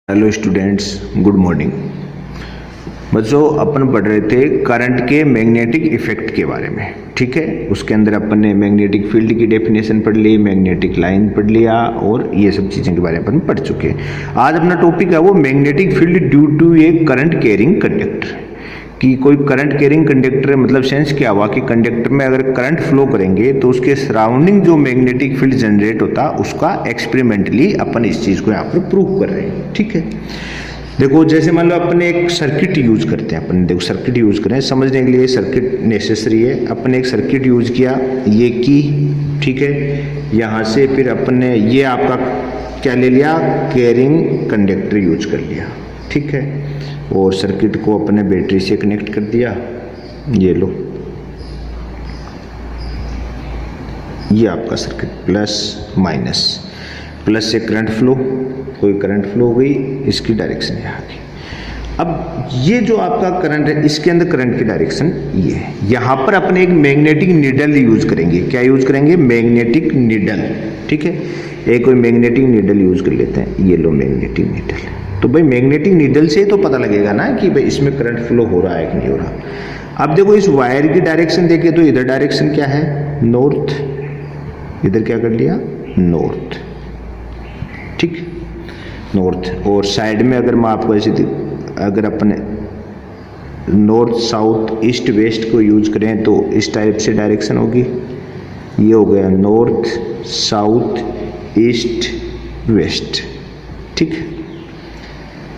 Hello students, good morning. बच्चों, अपन पढ़ रहे थे करंट के मैग्नेटिक इफेक्ट के बारे में। ठीक है, उसके अंदर अपन ने मैग्नेटिक फील्ड की डेफिनेशन पढ़ ली, मैग्नेटिक लाइन पढ़ लिया और ये सब चीज़ों के बारे में अपन पढ़ चुके हैं। आज अपना टॉपिक है वो magnetic field due to a current carrying conductor. कि कोई करंट कैरिंग कंडक्टर मतलब सेंस क्या हुआ कि कंडक्टर में अगर करंट फ्लो करेंगे तो उसके सराउंडिंग जो मैग्नेटिक फील्ड जनरेट होता उसका एक्सपेरिमेंटली अपन इस चीज़ को यहाँ पर प्रूव कर रहे हैं। ठीक है, देखो जैसे मान लो अपन एक सर्किट यूज करते हैं, अपन देखो सर्किट यूज करें समझने के लिए सर्किट नेसेसरी है। अपन एक सर्किट यूज किया ये की, ठीक है, यहाँ से फिर अपन ने ये आपका क्या ले लिया, कैरिंग कंडक्टर यूज कर लिया। ठीक है, और सर्किट को अपने बैटरी से कनेक्ट कर दिया। ये लो, ये आपका सर्किट प्लस माइनस, प्लस से करंट फ्लो, कोई करंट फ्लो हो गई, इसकी डायरेक्शन यहाँ आ गई। अब ये जो आपका करंट है इसके अंदर करंट की डायरेक्शन ये है। यहाँ पर अपने एक मैग्नेटिक नीडल यूज करेंगे। क्या यूज करेंगे? Magnetic needle. ठीक है, एक कोई मैग्नेटिक नीडल यूज कर लेते हैं। ये लो मैग्नेटिक नीडल। तो भाई मैग्नेटिक नीडल से तो पता लगेगा ना कि भाई इसमें करंट फ्लो हो रहा है कि नहीं हो रहा। अब देखो इस वायर की डायरेक्शन देखिए तो इधर डायरेक्शन क्या है, नॉर्थ। इधर क्या कर लिया, नॉर्थ। ठीक, नॉर्थ। और साइड में अगर मैं आपको ऐसे अगर अपने नॉर्थ साउथ ईस्ट वेस्ट को यूज करें तो इस टाइप से डायरेक्शन होगी। ये हो गया नॉर्थ साउथ ईस्ट वेस्ट। ठीक,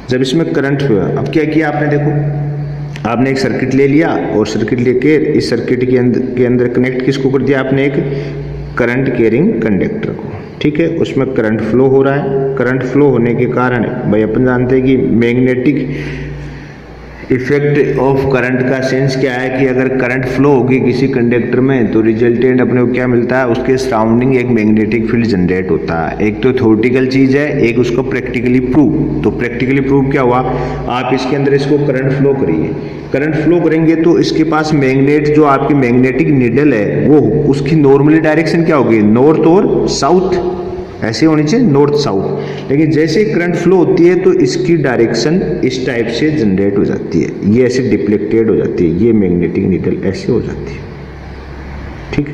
जब इसमें करंट हुआ, अब क्या किया आपने, देखो आपने एक सर्किट ले लिया और सर्किट लेके इस सर्किट के अंदर कनेक्ट किसको कर दिया आपने, एक करंट कैरिंग कंडक्टर को। ठीक है, उसमें करंट फ्लो हो रहा है। करंट फ्लो होने के कारण भाई अपन जानते हैं कि मैग्नेटिक इफेक्ट ऑफ करंट का सेंस क्या है कि अगर करंट फ्लो होगी किसी कंडक्टर में तो रिजल्टेंट अपने को क्या मिलता है, उसके सराउंडिंग एक मैग्नेटिक फील्ड जनरेट होता है। एक तो थ्योरेटिकल चीज है, एक उसको प्रैक्टिकली प्रूव। तो प्रैक्टिकली प्रूव क्या हुआ, आप इसके अंदर इसको करंट फ्लो करिए। करंट फ्लो करेंगे तो इसके पास मैग्नेट जो आपकी मैग्नेटिक नीडल है वो उसकी नॉर्मली डायरेक्शन क्या होगी, नॉर्थ और साउथ ऐसे होनी चाहिए, नॉर्थ साउथ। लेकिन जैसे करंट फ्लो होती है तो इसकी डायरेक्शन इस टाइप से जनरेट हो जाती है, ये ऐसे डिफ्लेक्टेड हो जाती है, ये मैग्नेटिक नीडल ऐसे हो जाती है। ठीक,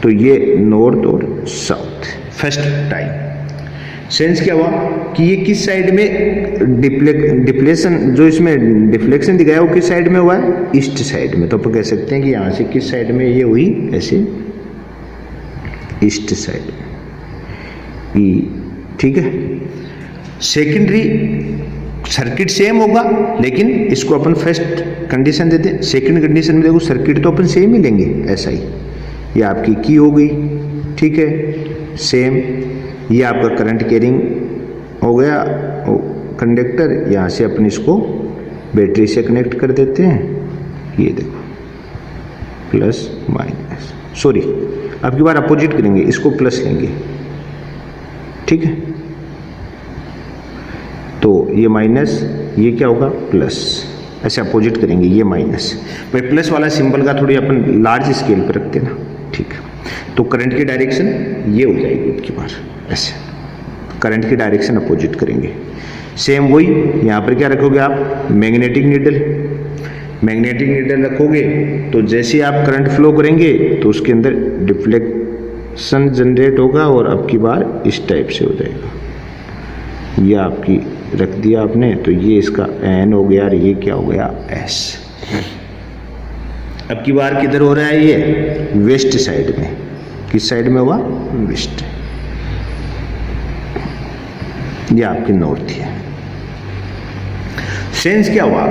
तो ये नॉर्थ और साउथ फर्स्ट टाइम। सेंस क्या हुआ कि ये किस साइड में डिफ्लेक्शन, जो इसमें डिफ्लेक्शन दिखाया वो किस साइड में हुआ है, ईस्ट साइड में। तो अपन कह सकते हैं कि यहां से किस साइड में ये हुई, ऐसे ईस्ट साइड में। ठीक है, सेकेंडरी सर्किट सेम होगा लेकिन इसको अपन फर्स्ट कंडीशन देते हैं। सेकंड कंडीशन में देखो सर्किट तो अपन सेम ही लेंगे, ऐसा ही। ये आपकी की हो गई, ठीक है, सेम। ये आपका करंट कैरिंग हो गया कंडक्टर, यहाँ से अपन इसको बैटरी से कनेक्ट कर देते हैं। ये देखो प्लस माइनस, सॉरी अब की बार अपोजिट करेंगे, इसको प्लस लेंगे। ठीक है, तो ये माइनस, ये क्या होगा प्लस, ऐसे अपोजिट करेंगे, ये माइनस। भाई प्लस वाला सिंबल का थोड़ी अपन लार्ज स्केल पर रखते हैं ना। ठीक है, तो करंट की डायरेक्शन ये हो जाएगी अब की बार, ऐसे करंट की डायरेक्शन अपोजिट करेंगे। सेम वही, यहाँ पर क्या रखोगे आप, मैग्नेटिक नीडल। मैग्नेटिक नीडल रखोगे तो जैसे आप करंट फ्लो करेंगे तो उसके अंदर डिफ्लेक्शन जनरेट होगा और अब की बार इस टाइप से हो जाएगा। ये आपकी रख दिया आपने, तो ये इसका एन हो गया और ये क्या हो गया, एस। अब की बार किधर हो रहा है, ये वेस्ट साइड में। किस साइड में हुआ, वेस्ट। ये आपकी नॉर्थ है। सेंस क्या हुआ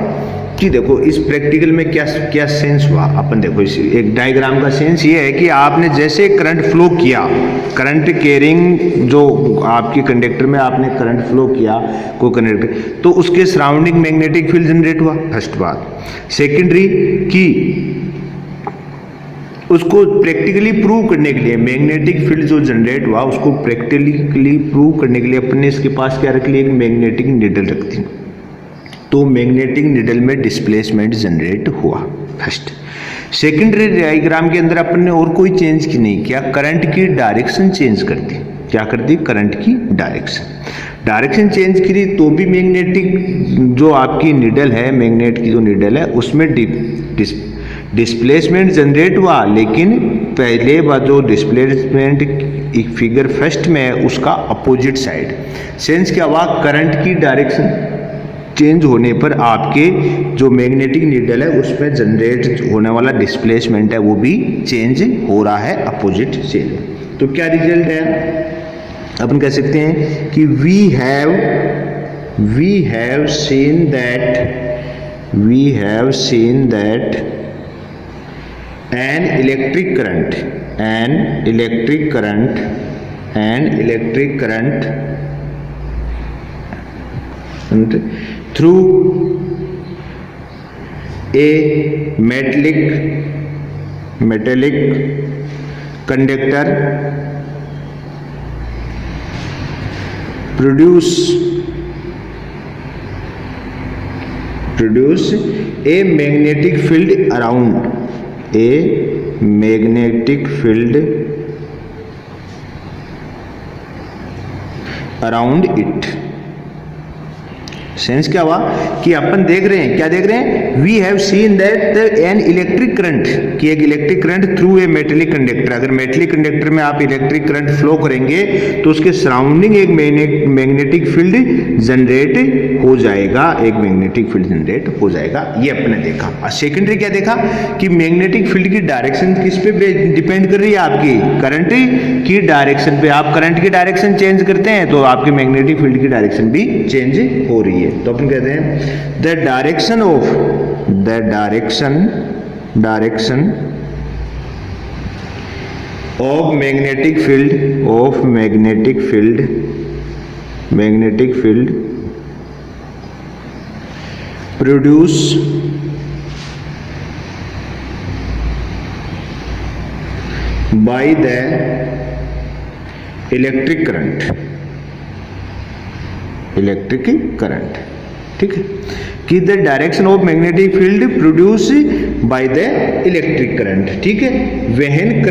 कि देखो इस प्रैक्टिकल में क्या क्या सेंस हुआ, अपन देखो इस एक डायग्राम का सेंस ये है कि आपने जैसे करंट फ्लो किया, करंट कैरिंग जो आपकी कंडक्टर में आपने करंट फ्लो किया कोई कंडक्टर, तो उसके सराउंडिंग मैग्नेटिक फील्ड जनरेट हुआ, फर्स्ट बात। सेकेंडरी की उसको प्रैक्टिकली प्रूव करने के लिए मैग्नेटिक फील्ड जो जनरेट हुआ उसको प्रैक्टिकली प्रूव करने के लिए अपने इसके पास क्या रख लिया, एक मैग्नेटिक नीडल रख दी। तो मैग्नेटिक नीडल में डिस्प्लेसमेंट जनरेट हुआ फर्स्ट। सेकेंडरी डायग्राम के अंदर अपन ने और कोई चेंज की नहीं किया, करंट की डायरेक्शन चेंज कर दी। क्या कर दी, करंट की डायरेक्शन। डायरेक्शन चेंज करी तो भी मैग्नेटिक जो आपकी निडल है, मैग्नेट की जो निडल है उसमें डिस्प्लेसमेंट जनरेट हुआ, लेकिन पहले बार जो डिस्प्लेसमेंट फिगर फर्स्ट में है उसका अपोजिट साइड। सेंस क्या हुआ, करंट की डायरेक्शन चेंज होने पर आपके जो मैग्नेटिक नीडल है उसमें जनरेट होने वाला डिस्प्लेसमेंट है वो भी चेंज हो रहा है अपोजिट चेंज। तो क्या रिजल्ट है, अपन कह सकते हैं कि we have seen that an electric current through a metallic conductor produce a magnetic field around it। Sense क्या हुआ कि अपन देख रहे हैं, क्या देख रहे हैं, we have seen that an electric current, कि एक electric current through a metallic conductor, अगर मेटेलिक कंडक्टर में आप इलेक्ट्रिक करंट फ्लो करेंगे तो उसके सराउंडिंग एक मैग्नेटिक फील्ड जनरेट हो जाएगा, एक मैग्नेटिक फील्ड जनरेट हो जाएगा। ये अपने देखा। और सेकेंडरी क्या देखा कि मैग्नेटिक फील्ड की डायरेक्शन किस पे डिपेंड कर रही है, आपकी करंट की डायरेक्शन पे। आप करंट की डायरेक्शन चेंज करते हैं तो आपकी मैग्नेटिक फील्ड की डायरेक्शन भी चेंज हो रही है। तो अपन कहते हैं the direction of magnetic field produce by the electric current, ठीक है, कि the direction of magnetic field produce by the electric current, ठीक है। When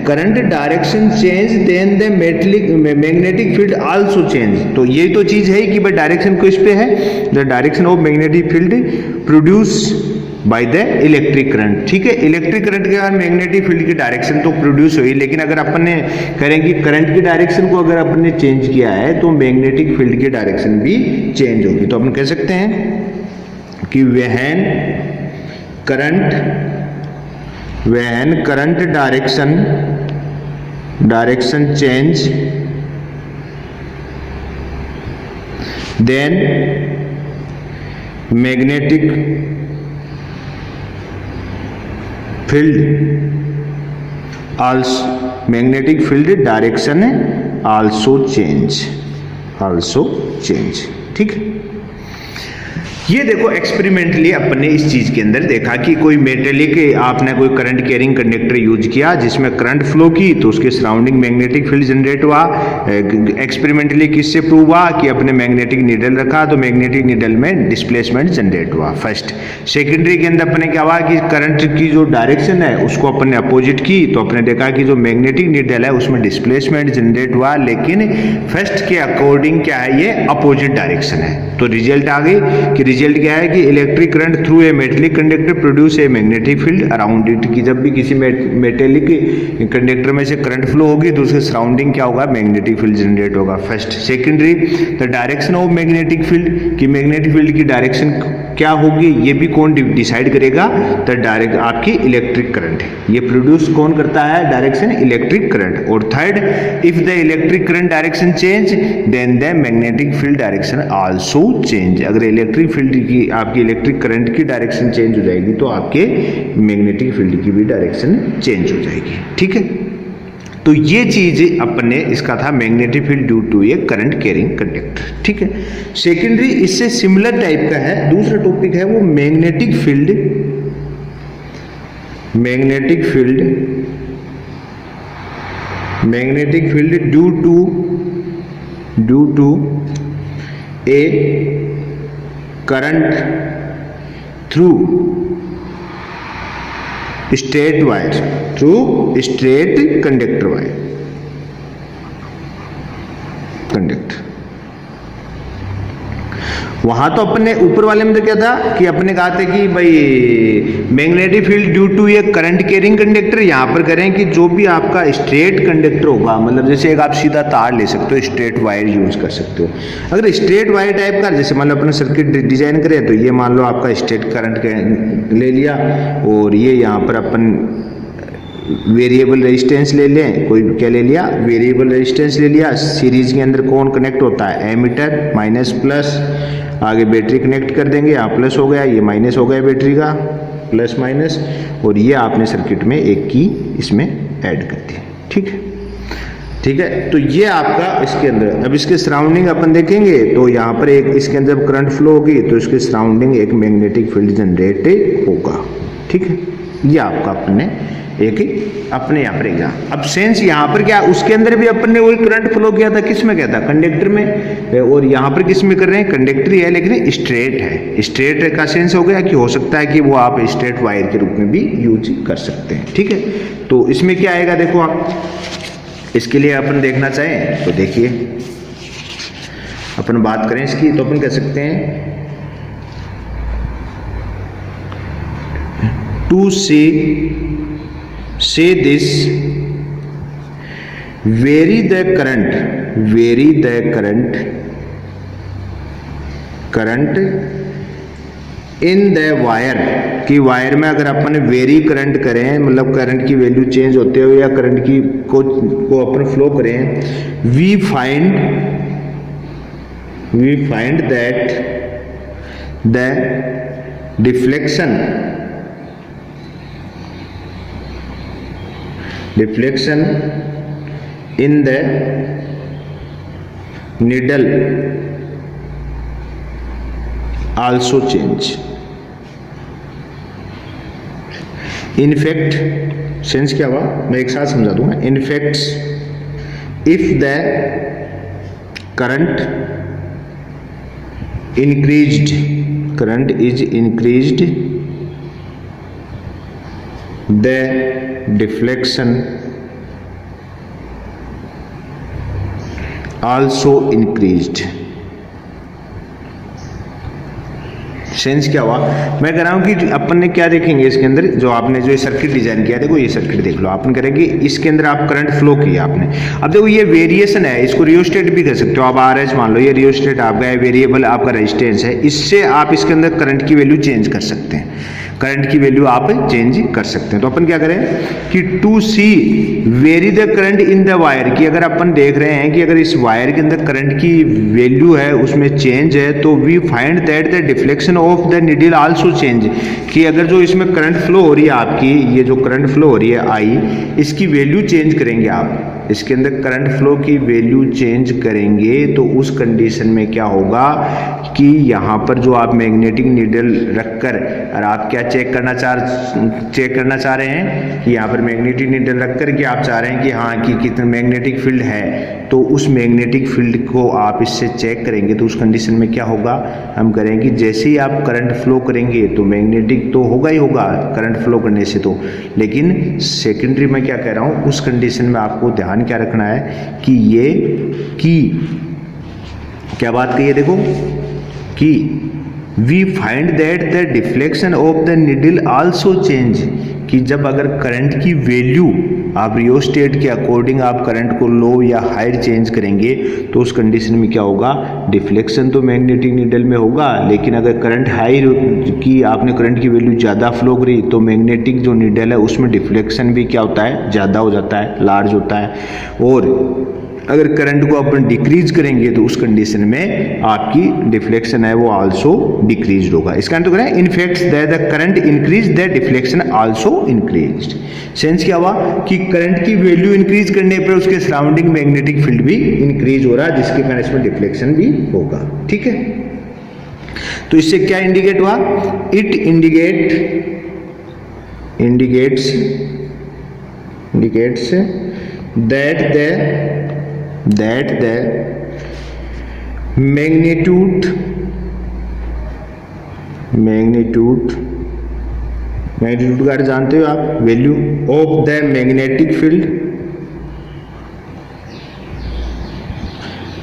current direction change then the magnetic field also change. तो ये तो चीज है कि भाई डायरेक्शन किस पे है, the direction of magnetic field produce by the electric current, ठीक है। इलेक्ट्रिक करंट के कारण मैग्नेटिक फील्ड की डायरेक्शन तो प्रोड्यूस हुई, लेकिन अगर अपन ने करेंगे करंट की डायरेक्शन को अगर अपन ने चेंज किया है तो मैग्नेटिक फील्ड की डायरेक्शन भी चेंज होगी। तो अपन कह सकते हैं कि when current direction change then magnetic magnetic field direction also change, ठीक है। ये देखो एक्सपेरिमेंटली अपन ने इस चीज के अंदर देखा कि कोई मेटेलिक आपने कोई करंट कैरिंग कंडक्टर यूज किया जिसमें करंट फ्लो की तो उसके सराउंडिंग मैग्नेटिक फील्ड जनरेट हुआ। एक्सपेरिमेंटली किससे प्रूव हुआ कि अपने मैग्नेटिक नीडल रखा तो मैग्नेटिक नीडल में डिस्प्लेसमेंट जनरेट हुआ फर्स्ट। सेकेंडरी के अंदर अपने क्या हुआ कि करंट की जो डायरेक्शन है उसको अपन ने अपोजिट की तो अपने देखा कि जो मैग्नेटिक नीडल है उसमें डिस्प्लेसमेंट जनरेट हुआ, लेकिन फर्स्ट के अकॉर्डिंग क्या है, ये अपोजिट डायरेक्शन है। तो रिजल्ट आ गई कि रिजल्ट क्या है कि electric current through a metallic conductor produce a magnetic field around it, कि जब भी किसी मेटेलिक कंडक्टर में से करंट फ्लो होगी तो उसके सराउंडिंग क्या होगा, मैग्नेटिक फील्ड जनरेट होगा first. Secondary the direction of magnetic field, कि मैग्नेटिक फील्ड की डायरेक्शन क्या होगी ये भी कौन डिसाइड करेगा, तो डायरेक्ट आपकी इलेक्ट्रिक करंट है, ये प्रोड्यूस कौन करता है, डायरेक्शन इलेक्ट्रिक करंट। और third, if the electric current direction change then the magnetic field direction also change. अगर इलेक्ट्रिक फील्ड की आपकी इलेक्ट्रिक करंट की डायरेक्शन चेंज हो जाएगी तो आपके मैग्नेटिक फील्ड की भी डायरेक्शन चेंज हो जाएगी, ठीक है। तो ये चीज अपने इसका था magnetic field due to a current carrying conductor, ठीक है। सेकेंडरी इससे सिमिलर टाइप का है, दूसरा टॉपिक है वो magnetic field due to a current through straight conductor wire. Conductor. वहां तो अपने ऊपर वाले में तो क्या था कि अपने कहा था कि भाई मैग्नेटिक फील्ड ड्यू टू ये करंट कैरिंग कंडक्टर। यहां पर करें कि जो भी आपका स्ट्रेट कंडक्टर होगा, मतलब जैसे एक आप सीधा तार ले सकते हो, स्ट्रेट वायर यूज कर सकते हो। अगर स्ट्रेट वायर टाइप का, जैसे मान लो अपने सर्किट डिजाइन करें तो ये मान लो आपका स्ट्रेट करंट ले लिया, और ये यहाँ पर अपन वेरिएबल रेजिस्टेंस ले लें, कोई क्या ले लिया, वेरिएबल रेजिस्टेंस ले लिया। सीरीज के अंदर कौन कनेक्ट होता है, एमीटर माइनस प्लस, आगे बैटरी कनेक्ट कर देंगे, यहाँ प्लस हो गया, ये माइनस हो गया बैटरी का, प्लस माइनस, और ये आपने सर्किट में एक की इसमें ऐड कर दी। ठीक है, ठीक है। तो ये आपका इसके अंदर, अब इसके सराउंडिंग अपन देखेंगे तो यहाँ पर एक इसके अंदर जब करंट फ्लो होगी तो इसके सराउंडिंग एक मैग्नेटिक फील्ड जनरेट होगा। ठीक है, ये आपका अपने एक अपने यहाँ पर एग्जाम। अब सेंस यहाँ पर क्या, उसके अंदर भी अपन ने वही करंट फ्लो किया था, किस में किया था, कंडक्टर में, और यहाँ पर किस में कर रहे हैं, कंडक्टर ही है लेकिन स्ट्रेट है। स्ट्रेट का सेंस हो गया कि हो सकता है कि वो आप स्ट्रेट वायर के रूप में भी यूज कर सकते हैं। ठीक है, तो इसमें क्या आएगा देखो आप, इसके लिए अपन देखना चाहें तो देखिए, अपन बात करें इसकी तो अपन कह सकते हैं to say this, vary the current in the wire, कि वायर में अगर अपन वेरी करंट करें, मतलब करंट की वैल्यू चेंज होते हुए या करंट की को अपन फ्लो करें, we find that the deflection in the needle also change. In fact, sense क्या हुआ मैं एक साथ समझा दूंगा। In fact, if the current is increased, the deflection also increased। Sense क्या हुआ, मैं कह रहा हूं कि अपन ने क्या देखेंगे इसके अंदर, जो आपने जो सर्किट डिजाइन किया, देखो ये सर्किट देख लो, अपन करेंगे इसके अंदर आप करंट फ्लो किया आपने। अब देखो ये वेरिएशन है, इसको रियोस्टेट भी कर सकते हो आप, आरएस मान लो, ये रियोस्टेट आपका है, वेरिएबल आपका रेजिस्टेंस है, इससे आप इसके अंदर करंट की वैल्यू चेंज कर सकते हैं, करंट की वैल्यू आप चेंज कर सकते हैं। तो अपन क्या करें कि to see vary the current in the wire, की अगर अपन देख रहे हैं कि अगर इस वायर के अंदर करंट की वैल्यू है उसमें चेंज है, तो we find that the deflection of the needle also change, कि अगर जो इसमें करंट फ्लो हो रही है आपकी, ये जो करंट फ्लो हो रही है आई, इसकी वैल्यू चेंज करेंगे आप, इसके अंदर करंट फ्लो की वैल्यू चेंज करेंगे तो उस कंडीशन में क्या होगा कि यहाँ पर जो आप मैग्नेटिक नीडल रखकर और आप क्या चेक करना चाह रहे हैं कि यहाँ पर मैग्नेटिक नीडल रखकर कि आप चाह रहे हैं कि हाँ कि कितना मैग्नेटिक फील्ड है, तो उस मैग्नेटिक फील्ड को आप इससे चेक करेंगे तो उस कंडीशन में क्या होगा, हम करेंगे जैसे ही आप करंट फ्लो करेंगे तो मैग्नेटिक तो होगा ही होगा करंट फ्लो करने से तो, लेकिन सेकेंडरी में क्या कह रहा हूँ, उस कंडीशन में आपको ध्यान क्या रखना है कि ये की क्या बात कही है देखो कि we find that the deflection of the needle also change, कि जब अगर करंट की वैल्यू आप रियोस्टेट के अकॉर्डिंग आप करंट को लो या हायर चेंज करेंगे तो उस कंडीशन में क्या होगा, डिफ्लेक्शन तो मैग्नेटिक नीडल में होगा, लेकिन अगर करंट हाई की आपने करंट की वैल्यू ज़्यादा फ्लो करी तो मैग्नेटिक जो नीडल है उसमें डिफ्लेक्शन भी क्या होता है, ज़्यादा हो जाता है, लार्ज होता है। और अगर करंट को अपन डिक्रीज करेंगे तो उस कंडीशन में आपकी डिफ्लेक्शन है वो आल्सो डिक्रीज होगा। इसका तो करें in fact the current increase the deflection also increase. Sense क्या हुआ कि करंट की वैल्यू इंक्रीज करने पर उसके सराउंडिंग मैग्नेटिक फील्ड भी इंक्रीज हो रहा है, जिसके कारण इसमें डिफ्लेक्शन भी होगा। ठीक है, तो इससे क्या इंडिकेट हुआ, it indicates that the magnitude का जानते हो आप, value of the magnetic field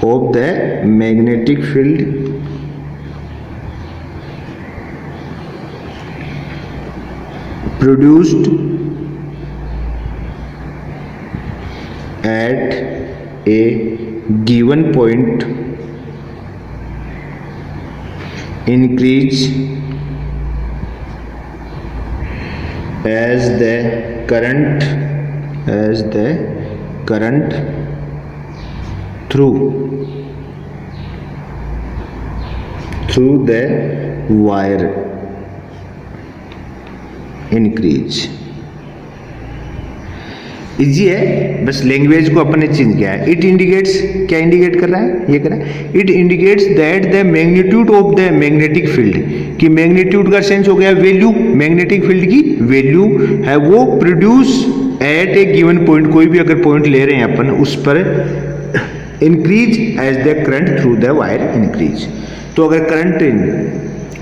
of the magnetic field produced at A given point increase as the current through the wire increase। Easy है, बस लैंग्वेज को अपन ने चेंज किया है। इट इंडिकेट्स, क्या इंडिकेट कर रहा है, ये कर रहा है, it indicates that the magnitude of the magnetic field, कि मैग्नीट्यूड का सेंस हो गया वैल्यू, मैग्नेटिक फील्ड की वैल्यू है वो produce at A given point, कोई भी अगर पॉइंट ले रहे हैं अपन उस पर increase as the current through the wire increase. तो अगर करंट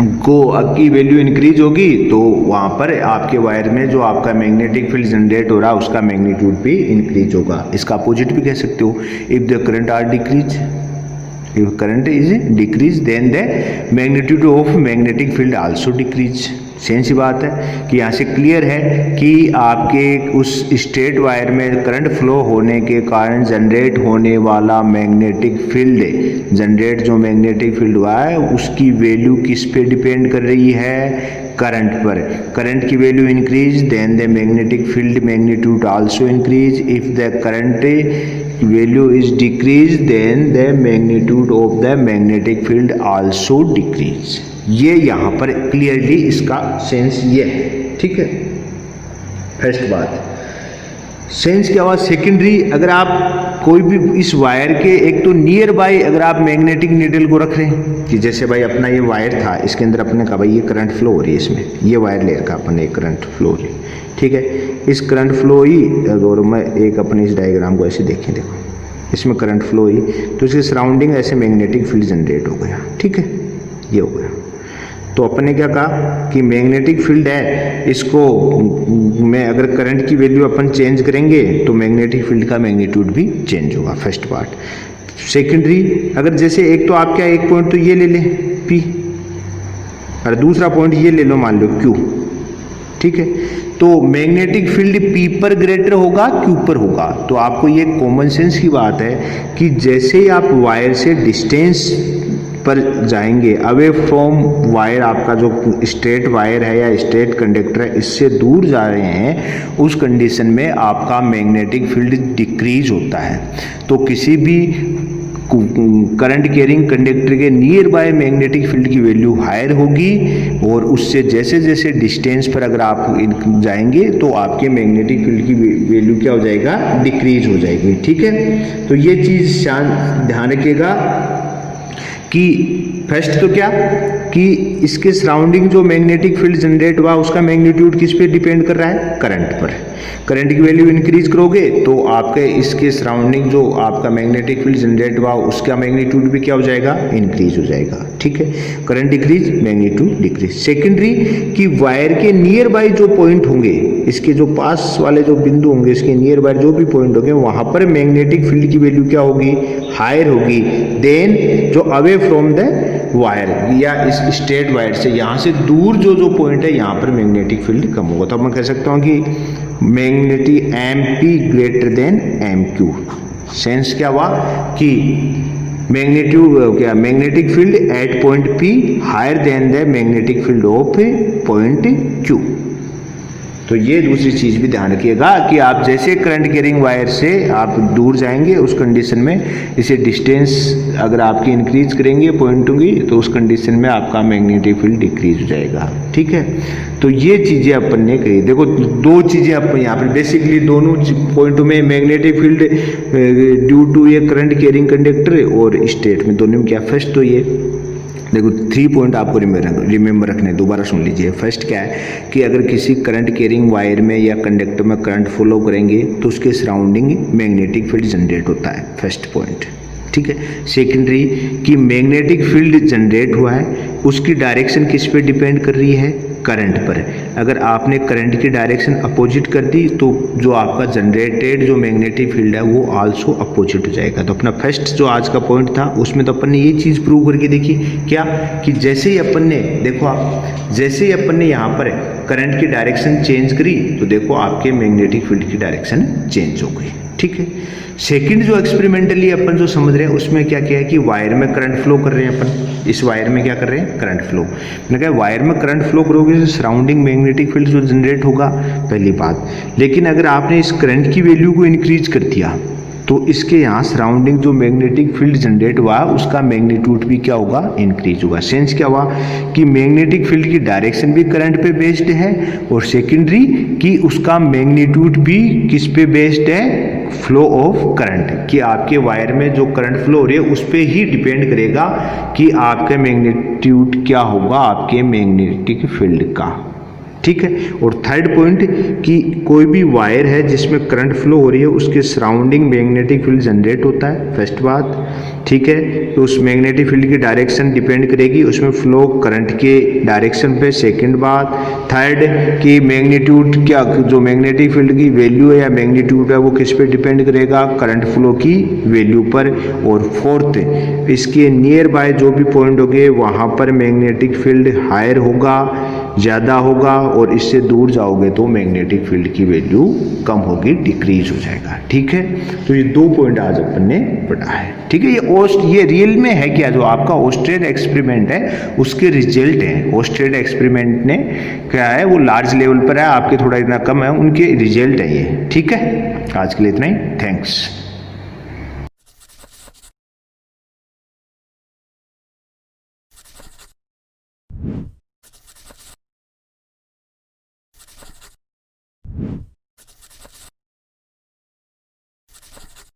की वैल्यू इंक्रीज होगी तो वहाँ पर आपके वायर में जो आपका मैग्नेटिक फील्ड जनरेट हो रहा है उसका मैग्नीट्यूड भी इंक्रीज होगा। इसका अपोजिट भी कह सकते हो, if the current are decrease, if current is decrease then the magnitude of magnetic field also decrease. Sense बात है कि यहाँ से क्लियर है कि आपके उस स्ट्रेट वायर में करंट फ्लो होने के कारण जनरेट होने वाला मैग्नेटिक फील्ड, जनरेट जो मैग्नेटिक फील्ड हुआ है उसकी वैल्यू किस पे डिपेंड कर रही है, करंट पर। करंट की value increase then the magnetic field magnitude also increase, if the current value is decrease then the magnitude of the magnetic field also decrease. ये यहाँ पर क्लियरली इसका सेंस ये है, ठीक है। फर्स्ट बात सेंस क्या हुआ। सेकेंडरी, अगर आप कोई भी इस वायर के एक तो नियर बाय अगर आप मैग्नेटिक नीडल को रख रहे हैं कि जैसे भाई अपना ये वायर था, इसके अंदर अपने कहा भाई ये करंट फ्लो हो रही है, इसमें ये वायर ले रखा अपन ने, करंट फ्लो हो रही है, ठीक है। इस करंट फ्लो ही अगर मैं एक अपने इस डायग्राम को ऐसे देखें, देखो इसमें करंट फ्लो ही तो इसके सराउंडिंग ऐसे मैग्नेटिक फील्ड जनरेट हो गया, ठीक है, ये हो गया। तो अपन ने क्या कहा कि मैग्नेटिक फील्ड है, इसको में अगर करंट की वैल्यू अपन चेंज करेंगे तो मैग्नेटिक फील्ड का मैग्नीट्यूड भी चेंज होगा, फर्स्ट पार्ट। सेकेंडरी, अगर जैसे एक तो आप क्या एक पॉइंट तो ये ले लें P और दूसरा पॉइंट ये ले लो मान लो Q, ठीक है। तो मैग्नेटिक फील्ड P पर ग्रेटर होगा Q पर होगा। तो आपको ये कॉमन सेंस की बात है कि जैसे ही आप वायर से डिस्टेंस पर जाएंगे, अवे फ्रॉम वायर, आपका जो स्ट्रेट वायर है या स्ट्रेट कंडक्टर है इससे दूर जा रहे हैं, उस कंडीशन में आपका मैग्नेटिक फील्ड डिक्रीज होता है। तो किसी भी करंट कैरिंग कंडक्टर के नियर बाय मैग्नेटिक फील्ड की वैल्यू हायर होगी और उससे जैसे जैसे डिस्टेंस पर अगर आप जाएंगे तो आपके मैग्नेटिक फील्ड की वैल्यू क्या हो जाएगा, डिक्रीज हो जाएगी, ठीक है। तो ये चीज़ ध्यान रखिएगा कि फर्स्ट तो क्या कि इसके सराउंडिंग जो मैग्नेटिक फील्ड जनरेट हुआ उसका मैग्नीट्यूड किस पे डिपेंड कर रहा है, करंट पर। करंट की वैल्यू इंक्रीज करोगे तो आपके इसके सराउंडिंग जो आपका मैग्नेटिक फील्ड जनरेट हुआ उसका मैग्नीट्यूड भी क्या हो जाएगा, इंक्रीज हो जाएगा, ठीक है। Current decrease, magnitude decrease. Secondary कि वायर के नियर बाय जो पॉइंट होंगे, इसके जो पास वाले जो बिंदु होंगे, इसके नियर बाय जो भी पॉइंट होंगे वहां पर मैग्नेटिक फील्ड की वैल्यू क्या होगी, हायर होगी देन जो अवे फ्रॉम द वायर या इस स्ट्रेट वायर से, यहाँ से दूर जो जो पॉइंट है यहाँ पर मैग्नेटिक फील्ड कम होगा। तो मैं कह सकता हूँ कि magnetic MP greater than MQ। Sense क्या हुआ कि मैग्नीट्यूड क्या, magnetic field at point P higher than the magnetic field of point Q। तो ये दूसरी चीज भी ध्यान रखिएगा कि आप जैसे करंट कैरिंग वायर से आप दूर जाएंगे उस कंडीशन में इसे डिस्टेंस अगर आपकी इंक्रीज करेंगे पॉइंट होंगी तो उस कंडीशन में आपका मैग्नेटिक फील्ड डिक्रीज हो जाएगा, ठीक है। तो ये चीजें अपन ने कही। देखो दो चीजें अपन यहाँ पर बेसिकली दोनों पॉइंटों में मैग्नेटिक फील्ड ड्यू टू ये करंट कैरिंग कंडक्टर और स्टेट में दोनों में क्या, फर्स्ट तो ये देखो 3 पॉइंट आपको रिमेंबर रखने, दोबारा सुन लीजिए। फर्स्ट क्या है कि अगर किसी करंट कैरिंग वायर में या कंडक्टर में करंट फ्लो करेंगे तो उसके सराउंडिंग मैग्नेटिक फील्ड जनरेट होता है, फर्स्ट पॉइंट, ठीक है। सेकेंडरी कि मैग्नेटिक फील्ड जनरेट हुआ है उसकी डायरेक्शन किस पे डिपेंड कर रही है, करंट पर। अगर आपने करंट की डायरेक्शन अपोजिट कर दी तो जो आपका जनरेटेड जो मैग्नेटिक फील्ड है वो आल्सो अपोजिट हो जाएगा। तो अपना फर्स्ट जो आज का पॉइंट था उसमें तो अपन ने ये चीज़ प्रूव करके देखी क्या कि जैसे ही अपन ने देखो आप जैसे ही अपन ने यहाँ पर करंट की डायरेक्शन चेंज करी तो देखो आपके मैग्नेटिक फील्ड की डायरेक्शन चेंज हो गई। ठीक है। सेकंड जो एक्सपेरिमेंटली अपन जो समझ रहे हैं उसमें क्या किया है कि वायर में करंट फ्लो कर रहे हैं अपन। इस वायर में क्या कर रहे हैं? Current flow. मैंने कहा वायर में करंट फ्लो करोगे तो सराउंडिंग मैग्नेटिक फील्ड जो जनरेट होगा, पहली बात। लेकिन अगर आपने इस करंट की वैल्यू को इंक्रीज कर दिया तो इसके यहाँ सराउंडिंग जो मैग्नेटिक फील्ड जनरेट हुआ उसका मैग्नीट्यूड भी क्या होगा? इंक्रीज होगा। सेंस क्या हुआ कि मैग्नेटिक फील्ड की डायरेक्शन भी करंट पे बेस्ड है और सेकेंडरी कि उसका मैग्नीट्यूड भी किस पे बेस्ड है? फ्लो ऑफ करंट, कि आपके वायर में जो करंट फ्लो हो रही है उस पर ही डिपेंड करेगा कि आपका मैग्नीट्यूड क्या होगा आपके मैग्नेटिक फील्ड का। ठीक है। और थर्ड पॉइंट कि कोई भी वायर है जिसमें करंट फ्लो हो रही है उसके सराउंडिंग मैग्नेटिक फील्ड जनरेट होता है, फर्स्ट बात। ठीक है। तो उस मैग्नेटिक फील्ड की डायरेक्शन डिपेंड करेगी उसमें फ्लो करंट के डायरेक्शन पे, सेकंड बात। थर्ड कि मैग्नीट्यूड क्या, जो मैग्नेटिक फील्ड की वैल्यू है या मैग्नीट्यूड है वो किस पे डिपेंड करेगा? करंट फ्लो की वैल्यू पर। और फोर्थ इसके नियर बाय जो भी पॉइंट होंगे वहाँ पर मैग्नेटिक फील्ड हायर होगा, ज़्यादा होगा, और इससे दूर जाओगे तो मैग्नेटिक फील्ड की वैल्यू कम होगी, डिक्रीज हो जाएगा। ठीक है। तो ये दो पॉइंट आज अपन ने पढ़ा है। ठीक है। ये रियल में है क्या? जो आपका ऑस्ट्रेड एक्सपेरिमेंट है उसके रिजल्ट हैं। ऑस्ट्रेड एक्सपेरिमेंट ने क्या है वो लार्ज लेवल पर है, आपके थोड़ा इतना कम है, उनके रिजल्ट है ये। ठीक है। आज के लिए इतना ही। थैंक्स।